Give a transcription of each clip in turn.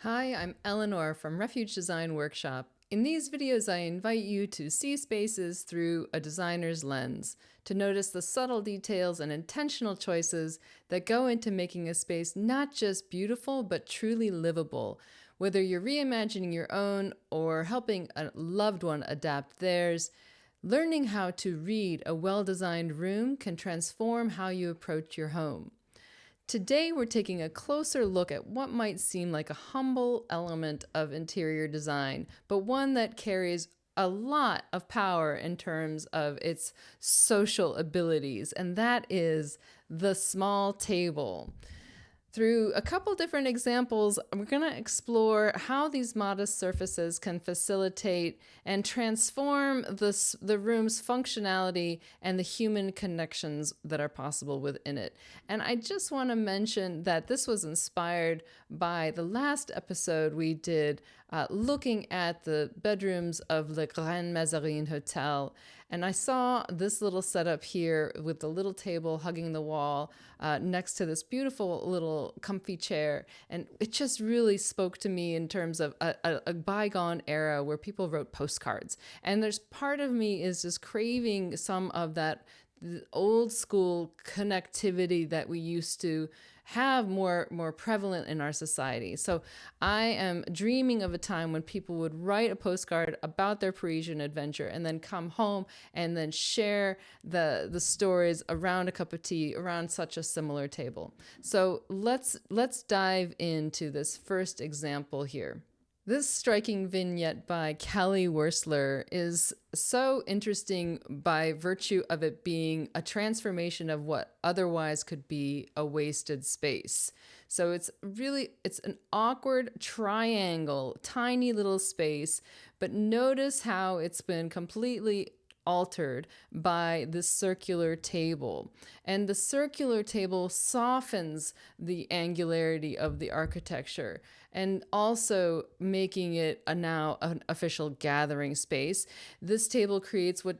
Hi, I'm Eleanor from Refuge Design Workshop. In these videos, I invite you to see spaces through a designer's lens, to notice the subtle details and intentional choices that go into making a space not just beautiful, but truly livable. Whether you're reimagining your own or helping a loved one adapt theirs, learning how to read a well-designed room can transform how you approach your home. Today, we're taking a closer look at what might seem like a humble element of interior design, but one that carries a lot of power in terms of its social abilities, and that is the small table. Through a couple different examples, we're going to explore how these modest surfaces can facilitate and transform the room's functionality and the human connections that are possible within it. And I just want to mention that this was inspired by the last episode we did looking at the bedrooms of the Grande Mazarine Hotel. And I saw this little setup here with the little table hugging the wall next to this beautiful little comfy chair. And it just really spoke to me in terms of a bygone era where people wrote postcards. And there's part of me is just craving some of that old school connectivity that we used to have more prevalent in our society. So I am dreaming of a time when people would write a postcard about their Parisian adventure and then come home and then share the stories around a cup of tea around such a similar table. So let's dive into this first example here. This striking vignette by Kelly Wearstler is so interesting by virtue of it being a transformation of what otherwise could be a wasted space. So it's an awkward triangle, tiny little space, but notice how it's been completely altered by this circular table. And the circular table softens the angularity of the architecture and also making it now an official gathering space. This table creates what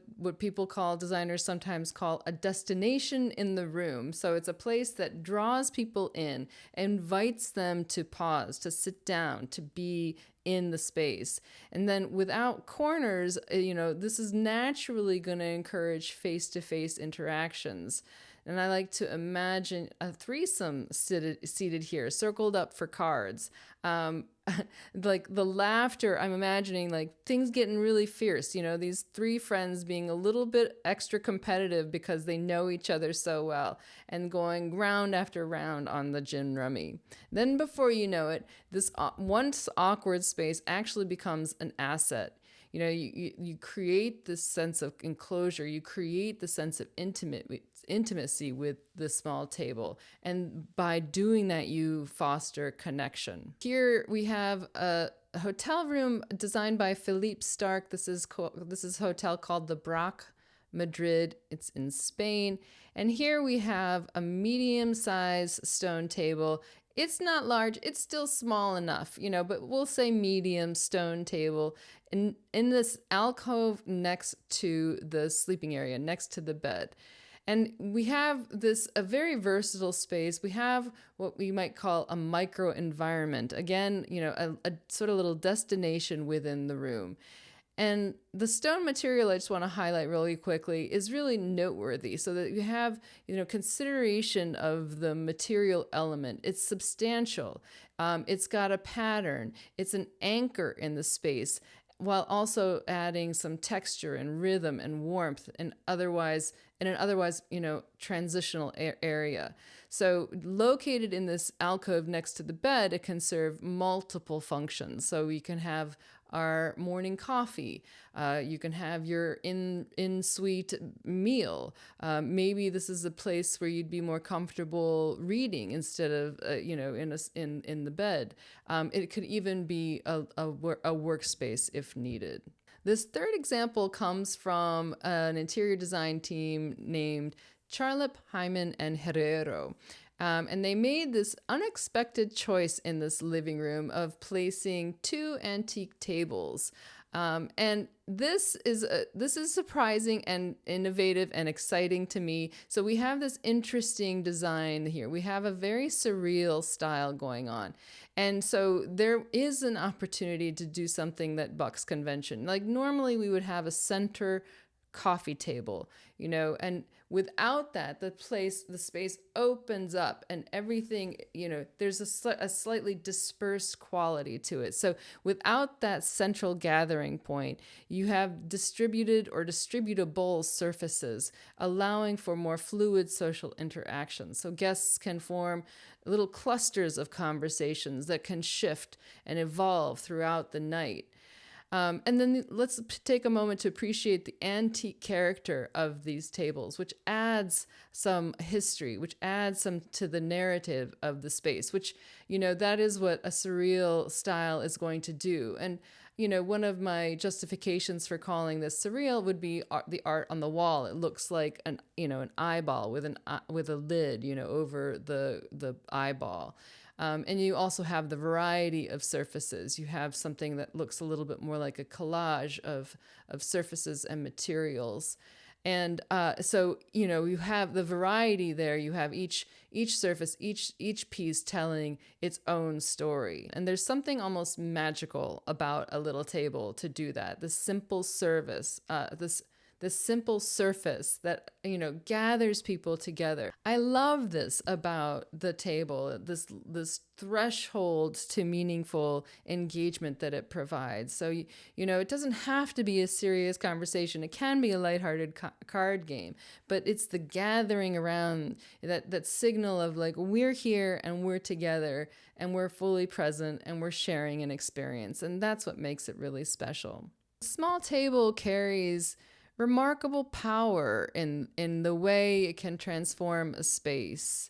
designers sometimes call a destination in the room. So it's a place that draws people in, invites them to pause, to sit down, to be in the space. And then without corners, this is naturally going to encourage face-to-face interactions. And I like to imagine a threesome seated here, circled up for cards. Like the laughter, I'm imagining like things getting really fierce, these three friends being a little bit extra competitive because they know each other so well and going round after round on the gin rummy. Then before you know it, this once awkward space actually becomes an asset. You create this sense of enclosure, you create the sense of intimacy with the small table. And by doing that, you foster connection. Here we have a hotel room designed by Philippe Starck. This is a hotel called the Brac Madrid. It's in Spain. And here we have a medium-sized stone table. It's not large, it's still small enough, but we'll say medium stone table in this alcove next to the sleeping area, next to the bed. And we have a very versatile space. We have what we might call a micro environment. Again, a sort of little destination within the room. And the stone material I just want to highlight really quickly is really noteworthy so that you have, consideration of the material element. It's substantial. It's got a pattern. It's an anchor in the space while also adding some texture and rhythm and warmth in an otherwise, transitional area. So located in this alcove next to the bed, it can serve multiple functions. So you can have our morning coffee. You can have your in-suite meal. Maybe this is a place where you'd be more comfortable reading instead of, in the bed. It could even be a workspace if needed. This third example comes from an interior design team named Charlap Hyman Herrero. And they made this unexpected choice in this living room of placing two antique tables And this is surprising and innovative and exciting to me. So we have this interesting design here. We have a very surreal style going on. And so there is an opportunity to do something that bucks convention. Like normally we would have a center coffee table, and without that, the space opens up and everything, there's a slightly dispersed quality to it. So without that central gathering point, you have distributed or distributable surfaces, allowing for more fluid social interaction. So guests can form little clusters of conversations that can shift and evolve throughout the night. And then let's take a moment to appreciate the antique character of these tables, which adds some history, which adds some to the narrative of the space, which, that is what a surreal style is going to do. And, one of my justifications for calling this surreal would be the art on the wall. It looks like an eyeball with a lid, over the eyeball. And you also have the variety of surfaces. You have something that looks a little bit more like a collage of surfaces and materials. And so, you have the variety there. You have each surface, each piece telling its own story. And there's something almost magical about a little table to do that. This simple this simple surface that, gathers people together. I love this about the table, this threshold to meaningful engagement that it provides. So, it doesn't have to be a serious conversation. It can be a lighthearted card game, but it's the gathering around that signal of like, we're here and we're together and we're fully present and we're sharing an experience. And that's what makes it really special. A small table carries remarkable power in the way it can transform a space.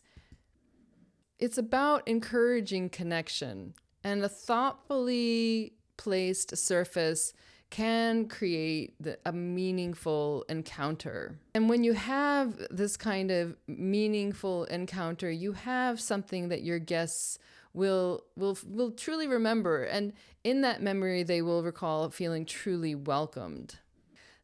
It's about encouraging connection, and a thoughtfully placed surface can create a meaningful encounter. And when you have this kind of meaningful encounter, you have something that your guests will truly remember, and in that memory they will recall feeling truly welcomed.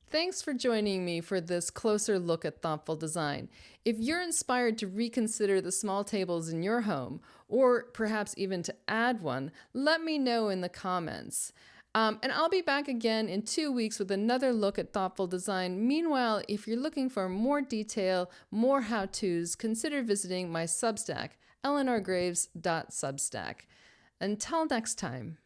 Thanks for joining me for this closer look at thoughtful design. If you're inspired to reconsider the small tables in your home, or perhaps even to add one, let me know in the comments. And I'll be back again in 2 weeks with another look at thoughtful design. Meanwhile, if you're looking for more detail, more how-tos, consider visiting my Substack, eleanorgraves.substack. Until next time.